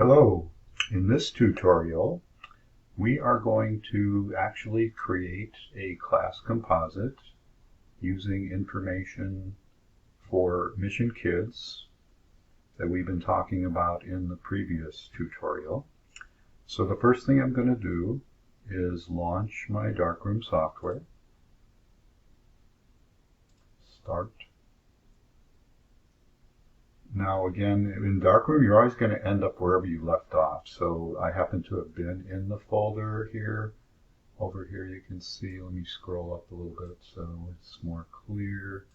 Hello, in this tutorial we are going to actually create a class composite using information for Mission Kids that we've been talking about in the previous tutorial. So the first thing I'm going to do is launch my darkroom software. Start. Now again, in darkroom you're always going to end up wherever you left off. So I happen to have been in the folder here. Over here you can see, let me scroll up a little bit so it's more clear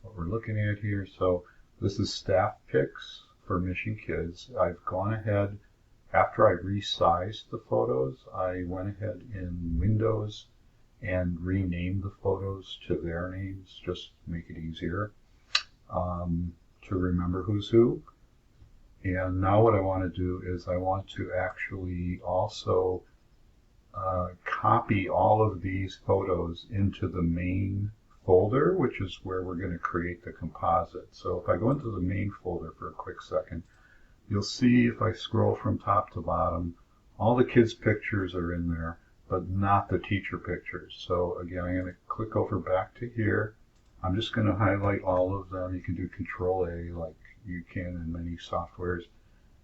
what we're looking at here. So this is staff pics for Mission Kids. I've gone ahead, after I resized the photos, I went ahead in Windows and renamed the photos to their names, just to make it easier to remember who's who. And now what I want to do is I want to actually also copy all of these photos into the main folder, which is where we're going to create the composite. So if I go into the main folder for a quick second, you'll see if I scroll from top to bottom, all the kids' pictures are in there, but not the teacher pictures. So again, I'm going to click over back to here. I'm just going to highlight all of them. You can do Control A like you can in many softwares.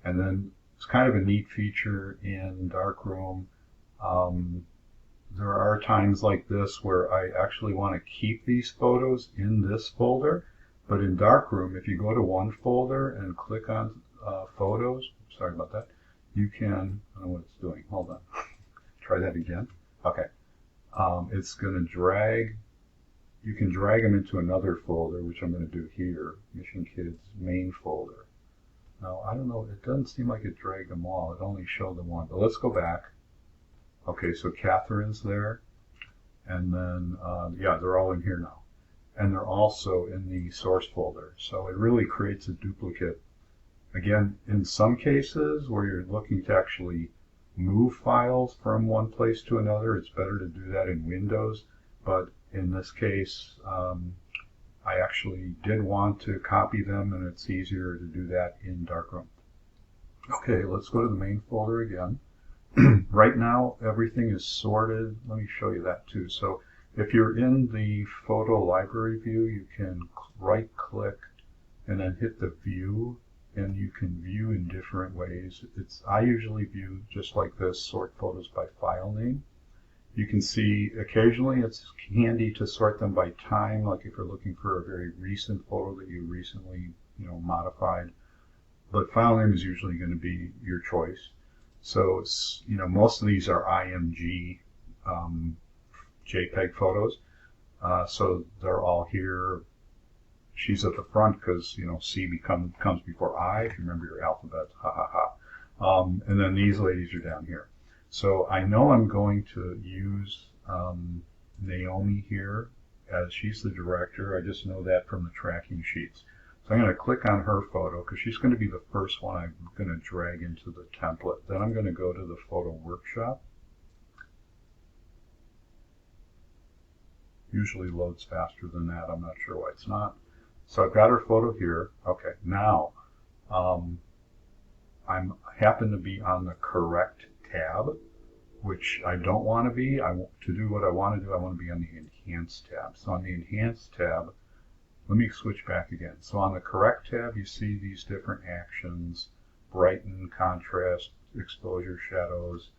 And then it's kind of a neat feature in Darkroom. There are times like this where I actually want to keep these photos in this folder. But in Darkroom, if you go to one folder and click on Photos, sorry about that, you can, I don't know what it's doing, hold on. Try that again. Okay. It's going to drag. You can drag them into another folder, which I'm going to do here, Mission Kids main folder. Now, I don't know, it doesn't seem like it dragged them all. It only showed the one, but let's go back. Okay, so Catherine's there, and then, yeah, they're all in here now. And they're also in the source folder. So it really creates a duplicate. Again, in some cases where you're looking to actually move files from one place to another, it's better to do that in Windows, but in this case, I actually did want to copy them, and it's easier to do that in Darkroom. Okay, let's go to the main folder again. Right now, everything is sorted. Let me show you that too. So if you're in the photo library view, you can right-click and then hit the View, and you can view in different ways. I usually view just like this, sort photos by file name. You can see occasionally it's handy to sort them by time, like if you're looking for a very recent photo that you recently, modified. But file name is usually going to be your choice. So, most of these are IMG JPEG photos. So they're all here. She's at the front because, C comes before I, if you remember your alphabet, ha ha ha. And then these ladies are down here. So I know I'm going to use Naomi here as she's the director. I just know that from the tracking sheets. So I'm going to click on her photo because she's going to be the first one I'm going to drag into the template. Then I'm going to go to the photo workshop. Usually loads faster than that. I'm not sure why it's not. So I've got her photo here. Okay, now I happen to be on the correct tab, which I don't want to be. To do what I want to do, I want to be on the Enhance tab. So on the Enhance tab, let me switch back again. So on the correct tab, you see these different actions: brighten, contrast, exposure, shadows.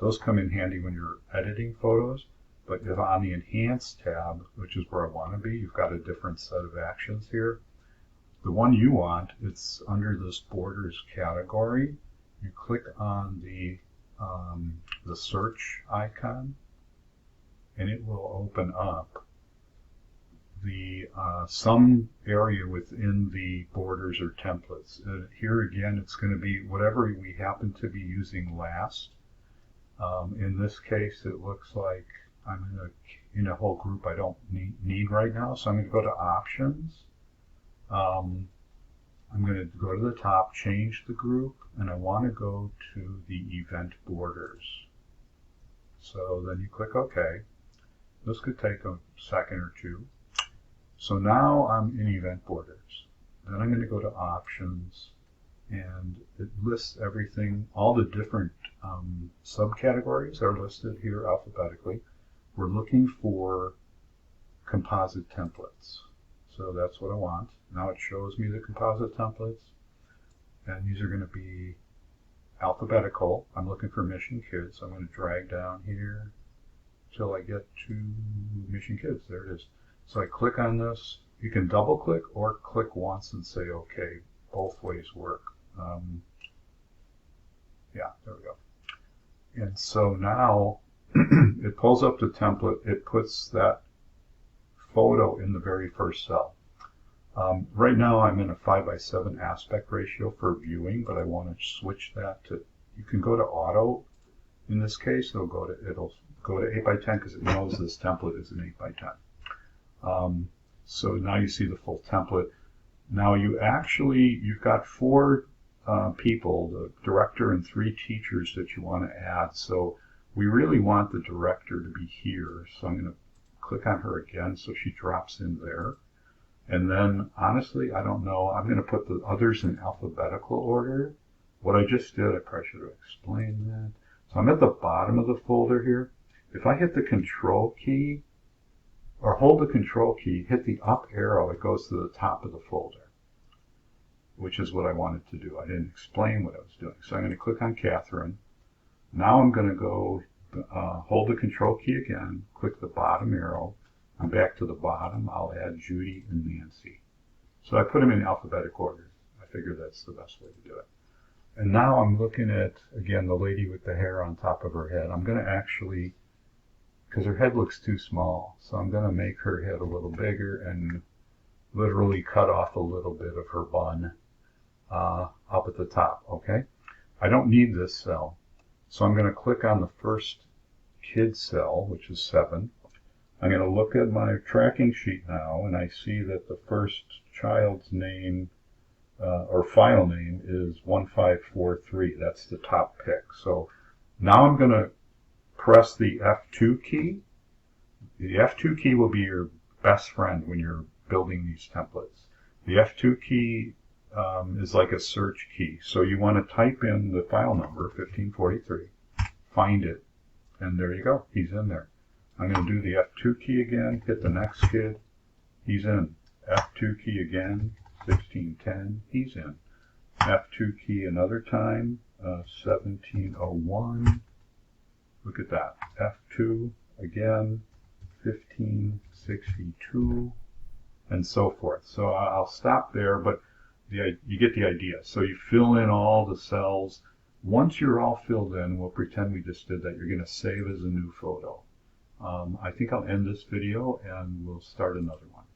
Those come in handy when you're editing photos. But if on the Enhance tab, which is where I want to be, you've got a different set of actions here. The one you want, it's under this Borders category. You click on the search icon, and it will open up the some area within the borders or templates. Here again, it's going to be whatever we happen to be using last. In this case, it looks like I'm in a whole group I don't need right now, so I'm going to go to Options. I'm going to go to the top, change the group, and I want to go to the Event Borders. So then you click OK. This could take a second or two. So now I'm in Event Borders. Then I'm going to go to Options, and it lists everything. All the different subcategories are listed here alphabetically. We're looking for composite templates. So that's what I want. Now it shows me the composite templates, and these are going to be alphabetical. I'm looking for Mission Kids. So I'm going to drag down here till I get to Mission Kids. There it is. So I click on this. You can double click or click once and say OK. Both ways work. Yeah, there we go. And so now it pulls up the template. It puts that photo in the very first cell. Right now I'm in a 5:7 aspect ratio for viewing, but I want to switch that to, you can go to auto in this case. It'll go to 8:10 because it knows this template is an 8:10. So now you see the full template. Now you've got 4 people, the director and 3 teachers that you want to add. So we really want the director to be here. So I'm going to click on her again so she drops in there. And then, honestly, I don't know. I'm going to put the others in alphabetical order. What I just did, I probably should have explained that. So I'm at the bottom of the folder here. If I hit the Control key, or hold the Control key, hit the up arrow, it goes to the top of the folder, which is what I wanted to do. I didn't explain what I was doing. So I'm going to click on Catherine. Now I'm going to go hold the Control key again, click the bottom arrow. I'm back to the bottom. I'll add Judy and Nancy. So I put them in alphabetical order. I figure that's the best way to do it. And now I'm looking at, again, the lady with the hair on top of her head. I'm going to actually, because her head looks too small, so I'm going to make her head a little bigger and literally cut off a little bit of her bun up at the top, okay? I don't need this cell. So I'm going to click on the first kid cell, which is 7. I'm going to look at my tracking sheet now, and I see that the first child's name or file name is 1543. That's the top pick. So now I'm going to press the F2 key. The F2 key will be your best friend when you're building these templates. The F2 key is like a search key. So you want to type in the file number, 1543, find it, and there you go. He's in there. I'm going to do the F2 key again, hit the next kid, he's in. F2 key again, 1610, he's in. F2 key another time, 1701, look at that. F2 again, 1562, and so forth. So I'll stop there, but you get the idea. So you fill in all the cells. Once you're all filled in, we'll pretend we just did that. You're going to save as a new photo. I think I'll end this video and we'll start another one.